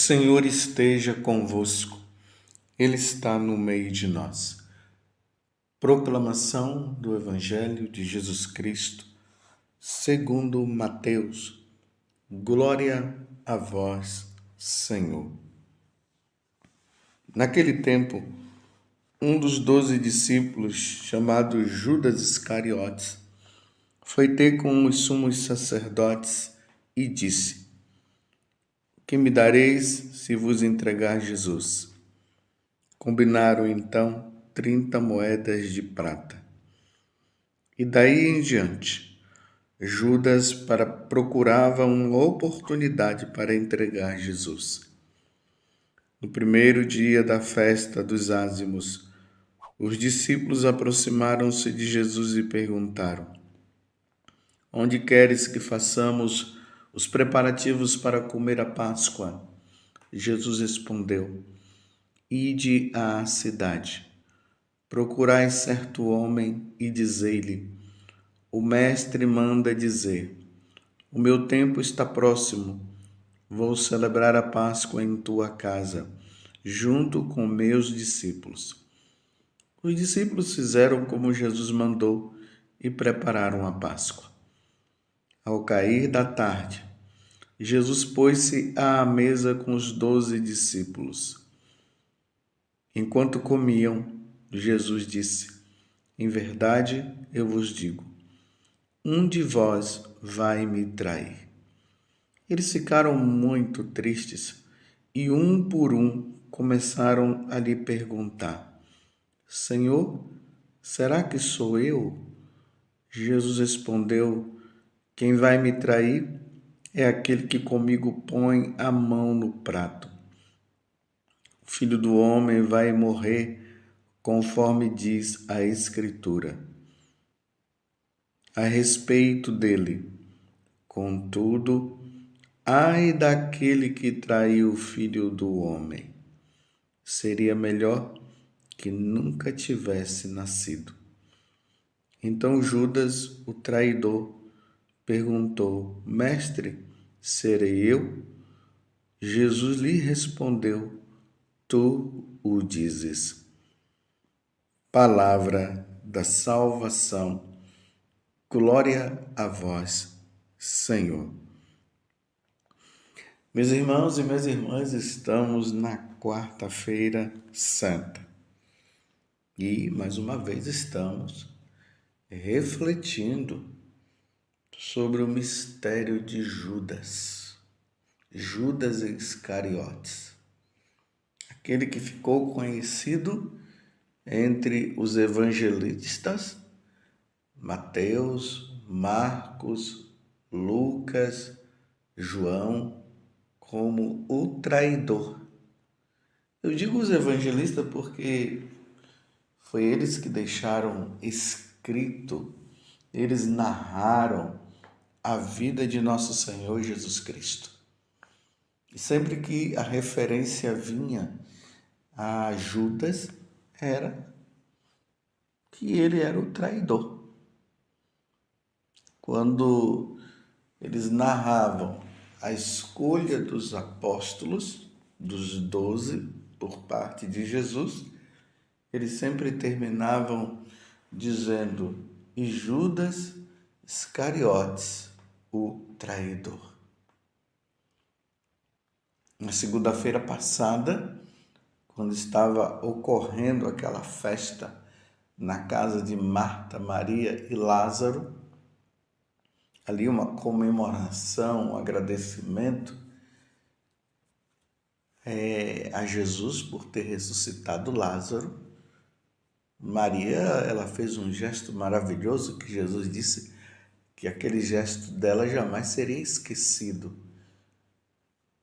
Senhor esteja convosco, Ele está no meio de nós. Proclamação do Evangelho de Jesus Cristo, segundo Mateus. Glória a vós, Senhor. Naquele tempo, um dos 12 discípulos, chamado Judas Iscariotes, foi ter com os sumos sacerdotes e disse: Que me dareis se vos entregar Jesus? Combinaram então 30 moedas de prata. E daí em diante, Judas procurava uma oportunidade para entregar Jesus. No primeiro dia da festa dos ázimos, os discípulos aproximaram-se de Jesus e perguntaram: Onde queres que façamos os preparativos para comer a Páscoa? Jesus respondeu: Ide à cidade, procurai certo homem e dizei-lhe: O mestre manda dizer: O meu tempo está próximo, vou celebrar a Páscoa em tua casa, junto com meus discípulos. Os discípulos fizeram como Jesus mandou e prepararam a Páscoa. Ao cair da tarde, Jesus pôs-se à mesa com os 12 discípulos. Enquanto comiam, Jesus disse: Em verdade, eu vos digo, um de vós vai me trair. Eles ficaram muito tristes e, um por um, começaram a lhe perguntar: Senhor, será que sou eu? Jesus respondeu: Quem vai me trair é aquele que comigo põe a mão no prato. O Filho do Homem vai morrer conforme diz a Escritura a respeito dele. Contudo, ai daquele que traiu o Filho do Homem. Seria melhor que nunca tivesse nascido. Então Judas, o traidor, perguntou: Mestre, serei eu? Jesus lhe respondeu: Tu o dizes. Palavra da salvação. Glória a vós, Senhor. Meus irmãos e minhas irmãs, estamos na quarta-feira santa. E, mais uma vez, estamos refletindo sobre o mistério de Judas. Judas Iscariotes. Aquele que ficou conhecido entre os evangelistas, Mateus, Marcos, Lucas, João, como o traidor. Eu digo os evangelistas porque foi eles que deixaram escrito, eles narraram a vida de nosso Senhor Jesus Cristo. E sempre que a referência vinha a Judas, era que ele era o traidor. Quando eles narravam a escolha dos apóstolos, dos 12, por parte de Jesus, eles sempre terminavam dizendo: E Judas Iscariotes, o traidor. Na segunda-feira passada, quando estava ocorrendo aquela festa na casa de Marta, Maria e Lázaro, ali uma comemoração, um agradecimento a Jesus por ter ressuscitado Lázaro. Maria, ela fez um gesto maravilhoso que Jesus disse que aquele gesto dela jamais seria esquecido.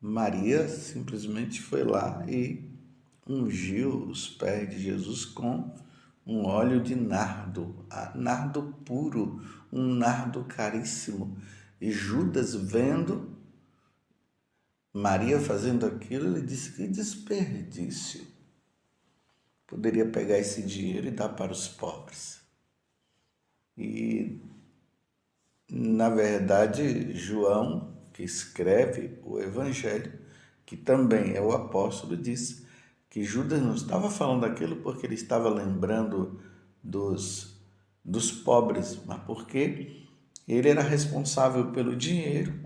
Maria simplesmente foi lá e ungiu os pés de Jesus com um óleo de nardo, nardo puro, um nardo caríssimo. E Judas, vendo Maria fazendo aquilo, ele disse: que desperdício. Poderia pegar esse dinheiro e dar para os pobres. E, na verdade, João, que escreve o Evangelho, que também é o apóstolo, disse que Judas não estava falando aquilo porque ele estava lembrando dos pobres, mas porque ele era responsável pelo dinheiro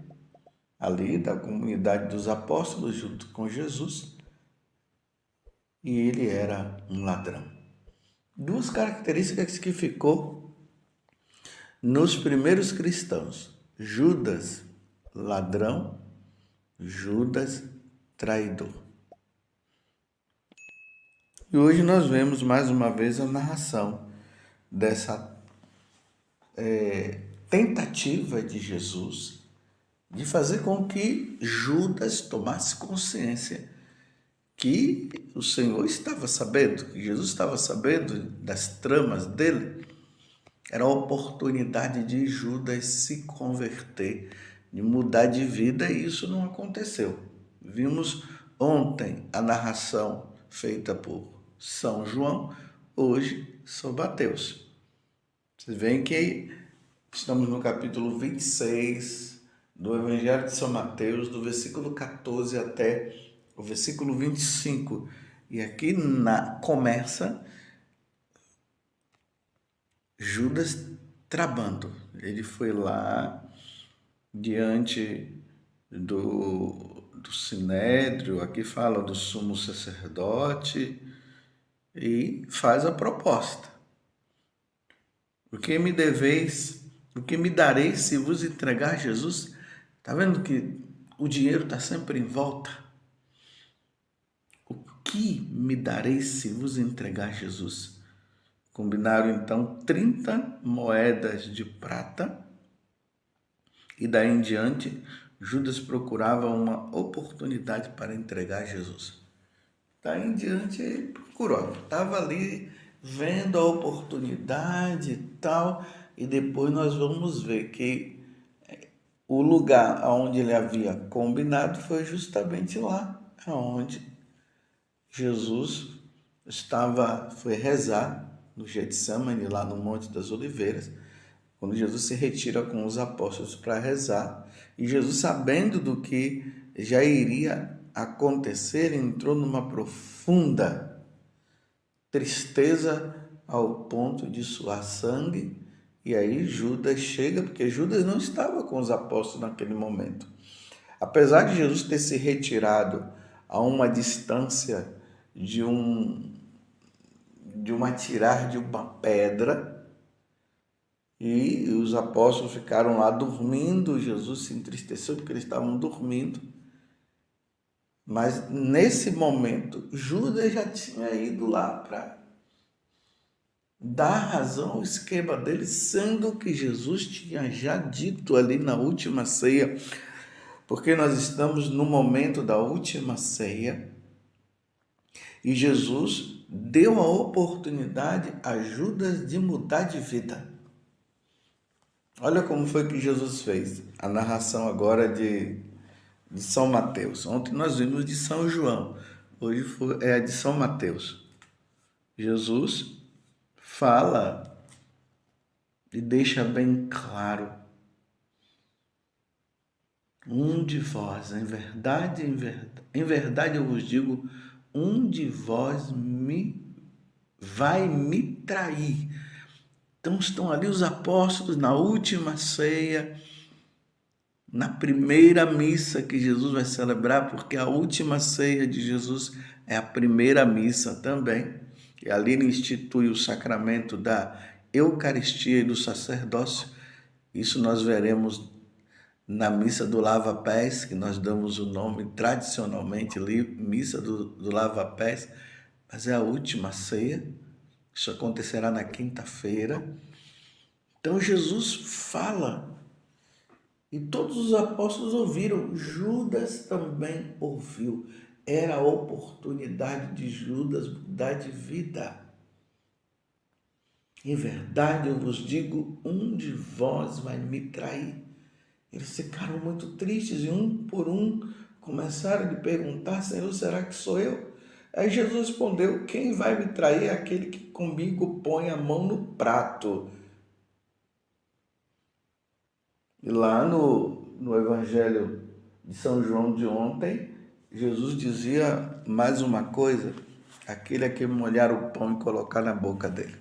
ali da comunidade dos apóstolos junto com Jesus, e ele era um ladrão. Duas características que ficou nos primeiros cristãos: Judas, ladrão; Judas, traidor. E hoje nós vemos mais uma vez a narração dessa tentativa de Jesus de fazer com que Judas tomasse consciência que o Senhor estava sabendo, que Jesus estava sabendo das tramas dele. Era a oportunidade de Judas se converter, de mudar de vida, e isso não aconteceu. Vimos ontem a narração feita por São João, hoje São Mateus. Vocês veem que estamos no capítulo 26 do Evangelho de São Mateus, do versículo 14 até o versículo 25. E aqui começa Judas trabando. Ele foi lá diante do sinédrio, aqui fala do sumo sacerdote, e faz a proposta. O que me deveis, o que me dareis se vos entregar Jesus? Está vendo que o dinheiro está sempre em volta? O que me dareis se vos entregar Jesus? Combinaram então 30 moedas de prata, e daí em diante Judas procurava uma oportunidade para entregar Jesus. Daí em diante ele procurou, estava ali vendo a oportunidade e tal, e depois nós vamos ver que o lugar onde ele havia combinado foi justamente lá onde Jesus foi rezar no Getsemane, lá no Monte das Oliveiras, quando Jesus se retira com os apóstolos para rezar. E Jesus, sabendo do que já iria acontecer, entrou numa profunda tristeza ao ponto de suar sangue. E aí Judas chega, porque Judas não estava com os apóstolos naquele momento. Apesar de Jesus ter se retirado a uma distância de um atirar de uma pedra, e os apóstolos ficaram lá dormindo, Jesus se entristeceu porque eles estavam dormindo. Mas nesse momento, Judas já tinha ido lá para dar razão ao esquema dele, sendo que Jesus tinha já dito ali na última ceia, porque nós estamos no momento da última ceia, e Jesus deu a oportunidade a Judas de mudar de vida. Olha como foi que Jesus fez. A narração agora de São Mateus. Ontem nós vimos de São João, hoje é a de São Mateus. Jesus fala e deixa bem claro: um de vós, em verdade eu vos digo, um de vós vai me trair. Então estão ali os apóstolos na última ceia, na primeira missa que Jesus vai celebrar, porque a última ceia de Jesus é a primeira missa também. E ali ele institui o sacramento da Eucaristia e do sacerdócio. Isso nós veremos na missa do lava-pés, que nós damos o nome tradicionalmente missa do lava-pés, mas é a última ceia. Isso acontecerá na quinta-feira. Então Jesus fala, e todos os apóstolos ouviram, Judas também ouviu. Era a oportunidade de Judas mudar de vida. Em verdade eu vos digo, um de vós vai me trair. Eles ficaram muito tristes e um por um começaram a lhe perguntar: Senhor, será que sou eu? Aí Jesus respondeu: quem vai me trair é aquele que comigo põe a mão no prato. E lá no Evangelho de São João de ontem, Jesus dizia mais uma coisa: aquele a quem molhar o pão e colocar na boca dele.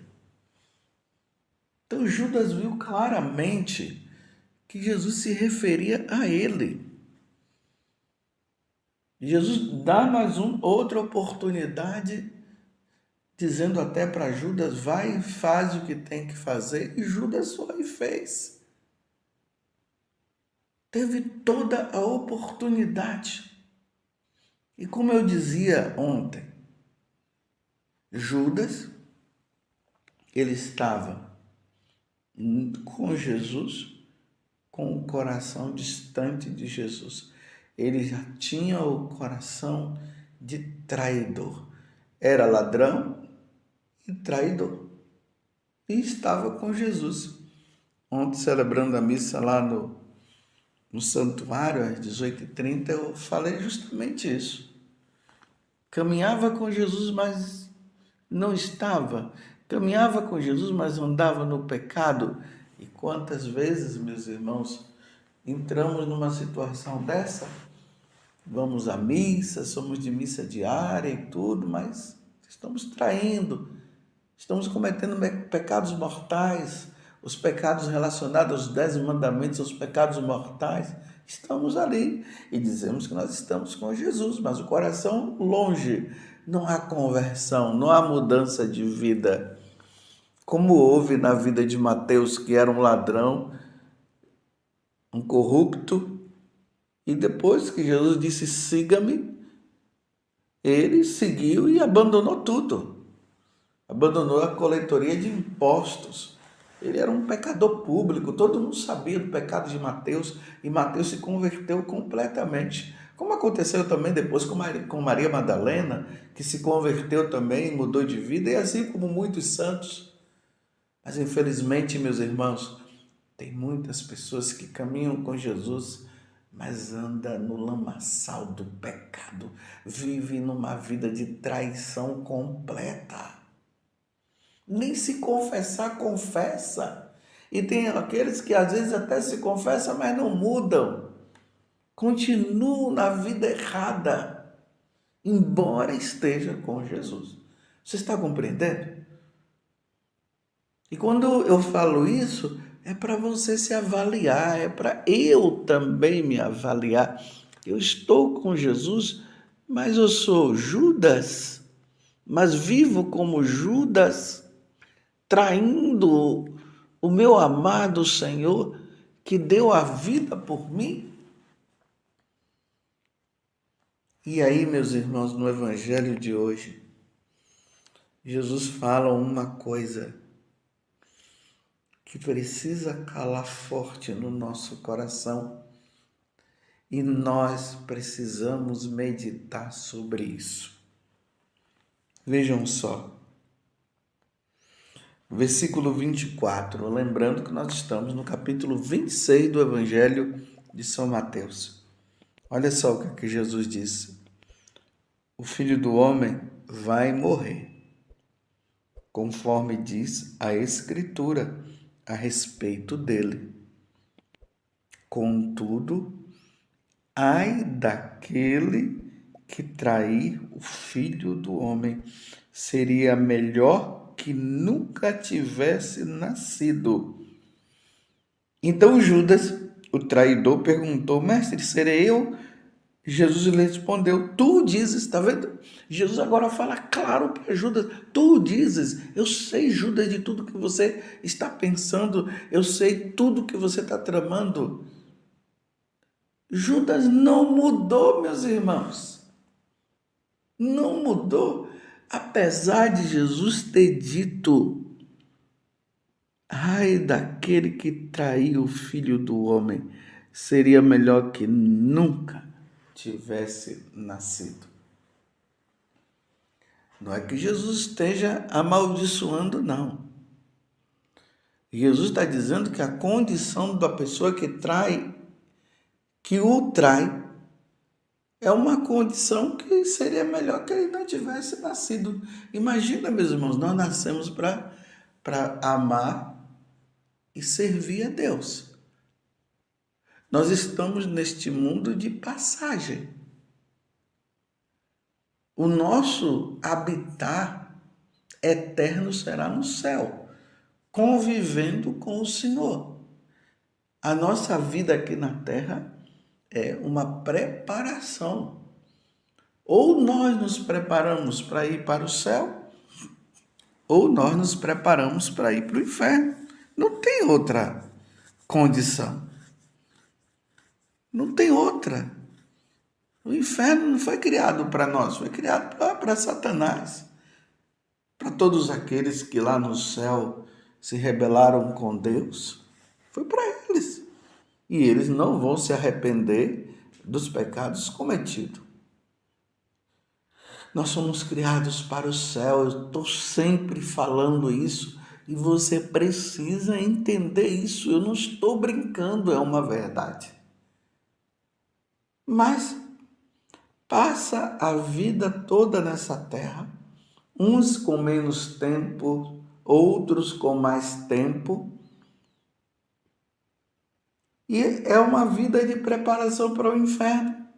Então Judas viu claramente que Jesus se referia a ele. Jesus dá mais outra oportunidade, dizendo até para Judas: vai e faz o que tem que fazer. E Judas foi e fez. Teve toda a oportunidade. E como eu dizia ontem, Judas, ele estava com Jesus, com o coração distante de Jesus. Ele já tinha o coração de traidor. Era ladrão e traidor. E estava com Jesus. Ontem, celebrando a missa lá no santuário, às 18h30, eu falei justamente isso. Caminhava com Jesus, mas não estava. Caminhava com Jesus, mas andava no pecado. E quantas vezes, meus irmãos, entramos numa situação dessa? Vamos à missa, somos de missa diária e tudo, mas estamos traindo, estamos cometendo pecados mortais, os pecados relacionados aos 10 mandamentos, os pecados mortais. Estamos ali e dizemos que nós estamos com Jesus, mas o coração longe. Não há conversão, não há mudança de vida. Como houve na vida de Mateus, que era um ladrão, um corrupto, e depois que Jesus disse: siga-me, ele seguiu e abandonou tudo. Abandonou a coletoria de impostos. Ele era um pecador público, todo mundo sabia do pecado de Mateus, e Mateus se converteu completamente. Como aconteceu também depois com Maria Madalena, que se converteu também, mudou de vida, e assim como muitos santos. Mas infelizmente, meus irmãos, tem muitas pessoas que caminham com Jesus, mas anda no lamaçal do pecado, vive numa vida de traição completa. Nem se confessar, confessa. E tem aqueles que às vezes até se confessam, mas não mudam. Continuam na vida errada, embora esteja com Jesus. Você está compreendendo? E quando eu falo isso, é para você se avaliar, é para eu também me avaliar. Eu estou com Jesus, mas eu sou Judas, mas vivo como Judas, traindo o meu amado Senhor que deu a vida por mim. E aí, meus irmãos, no Evangelho de hoje, Jesus fala uma coisa que precisa calar forte no nosso coração e nós precisamos meditar sobre isso. Vejam só, versículo 24, lembrando que nós estamos no capítulo 26 do Evangelho de São Mateus. Olha só o que Jesus disse: o Filho do Homem vai morrer, conforme diz a Escritura a respeito dele. Contudo, ai daquele que trair o Filho do Homem, seria melhor que nunca tivesse nascido. Então Judas, o traidor, perguntou: mestre, serei eu? Jesus lhe respondeu: tu dizes. Está vendo? Jesus agora fala claro para Judas: tu dizes. Eu sei, Judas, de tudo que você está pensando, eu sei tudo que você está tramando. Judas não mudou, meus irmãos. Não mudou. Apesar de Jesus ter dito: ai daquele que traiu o Filho do Homem, seria melhor que nunca tivesse nascido. Não é que Jesus esteja amaldiçoando, não. Jesus está dizendo que a condição da pessoa que trai, que o trai, é uma condição que seria melhor que ele não tivesse nascido. Imagina, meus irmãos, nós nascemos para amar e servir a Deus. Nós estamos neste mundo de passagem. O nosso habitat eterno será no céu, convivendo com o Senhor. A nossa vida aqui na terra é uma preparação. Ou nós nos preparamos para ir para o céu, ou nós nos preparamos para ir para o inferno. Não tem outra condição. Não tem outra. O inferno não foi criado para nós, foi criado para Satanás. Para todos aqueles que lá no céu se rebelaram com Deus, foi para eles. E eles não vão se arrepender dos pecados cometidos. Nós somos criados para o céu, eu estou sempre falando isso e você precisa entender isso. Eu não estou brincando, é uma verdade. Mas passa a vida toda nessa terra, uns com menos tempo, outros com mais tempo. E é uma vida de preparação para o inferno.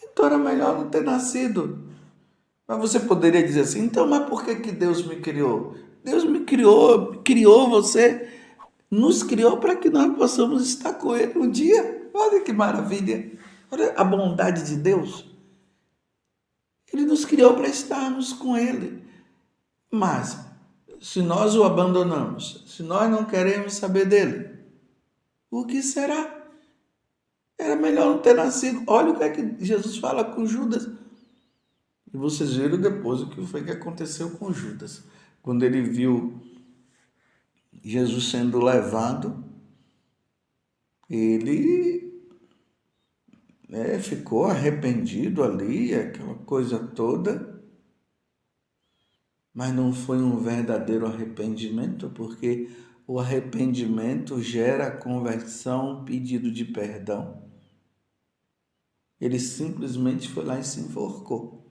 Então era melhor não ter nascido. Mas você poderia dizer assim, então, mas por que Deus me criou? Deus me criou você, nos criou para que nós possamos estar com Ele um dia. Olha que maravilha. Olha a bondade de Deus. Ele nos criou para estarmos com Ele. Mas, se nós o abandonamos, se nós não queremos saber dele, o que será? Era melhor não ter nascido. Olha o que é que Jesus fala com Judas. E vocês viram depois o que foi que aconteceu com Judas. Quando ele viu Jesus sendo levado, ele ficou arrependido ali, aquela coisa toda. Mas não foi um verdadeiro arrependimento, porque o arrependimento gera conversão, pedido de perdão. Ele simplesmente foi lá e se enforcou.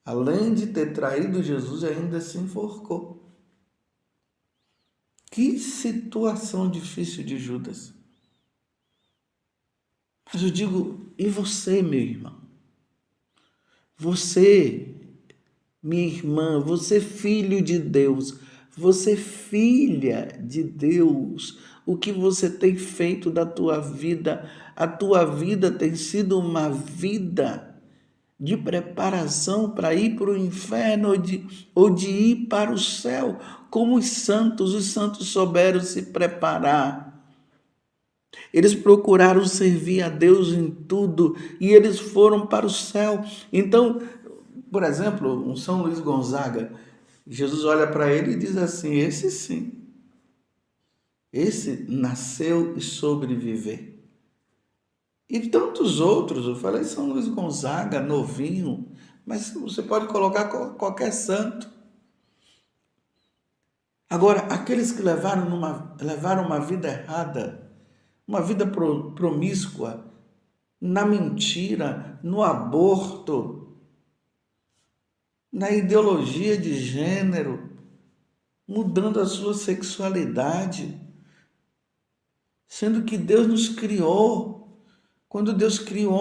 Além de ter traído Jesus, ainda se enforcou. Que situação difícil de Judas. Mas eu digo, e você, meu irmão? Você, minha irmã, você filho de Deus, você filha de Deus, o que você tem feito da tua vida? A tua vida tem sido uma vida de preparação para ir para o inferno ou de ir para o céu, como os santos souberam se preparar. Eles procuraram servir a Deus em tudo e eles foram para o céu. Então, por exemplo, um São Luís Gonzaga, Jesus olha para ele e diz assim, esse sim, esse nasceu e sobreviveu. E tantos outros, eu falei São Luís Gonzaga, novinho, mas você pode colocar qualquer santo. Agora, aqueles que levaram uma vida errada, uma vida promíscua, na mentira, no aborto, na ideologia de gênero, mudando a sua sexualidade, sendo que Deus nos criou. Quando Deus cria o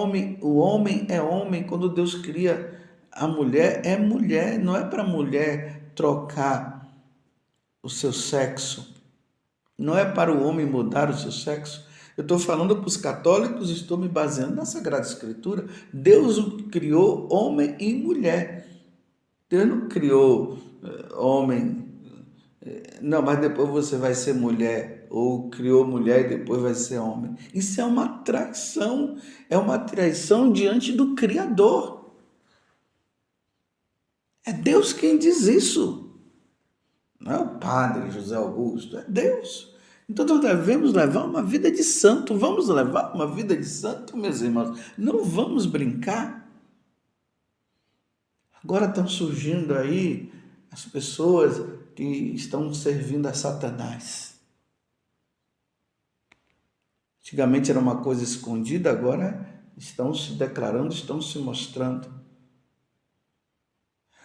homem é homem. Quando Deus cria a mulher, é mulher. Não é para a mulher trocar o seu sexo. Não é para o homem mudar o seu sexo. Eu estou falando para os católicos, estou me baseando na Sagrada Escritura. Deus o criou homem e mulher. Deus não criou homem. Não, mas depois você vai ser mulher. Ou criou mulher e depois vai ser homem. Isso é uma traição. É uma traição diante do Criador. É Deus quem diz isso. Não é o padre José Augusto, é Deus. Então nós devemos levar uma vida de santo. Vamos levar uma vida de santo, meus irmãos. Não vamos brincar. Agora estão surgindo aí as pessoas que estão servindo a Satanás. Antigamente era uma coisa escondida, agora estão se declarando, estão se mostrando.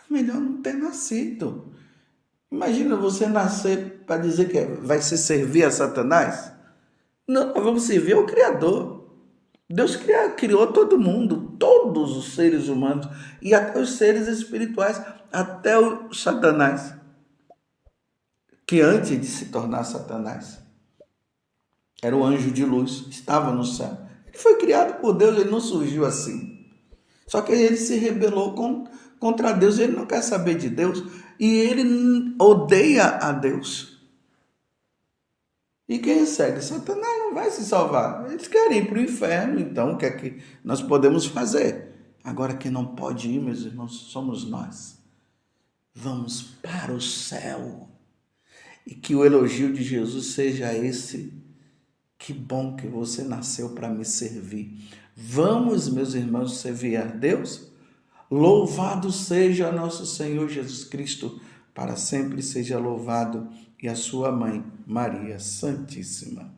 Melhor não ter nascido. Imagina você nascer para dizer que vai se servir a Satanás. Não, nós vamos servir ao Criador. Deus criou todo mundo, todos os seres humanos e até os seres espirituais, até o Satanás, que antes de se tornar Satanás era o anjo de luz, estava no céu. Ele foi criado por Deus, ele não surgiu assim. Só que ele se rebelou contra Deus, ele não quer saber de Deus e ele odeia a Deus. E quem segue Satanás não vai se salvar. Eles querem ir para o inferno, então o que é que nós podemos fazer? Agora quem não pode ir, meus irmãos, somos nós. Vamos para o céu. E que o elogio de Jesus seja esse: que bom que você nasceu para me servir. Vamos, meus irmãos, servir a Deus? Louvado seja nosso Senhor Jesus Cristo, para sempre seja louvado, e a sua mãe, Maria Santíssima.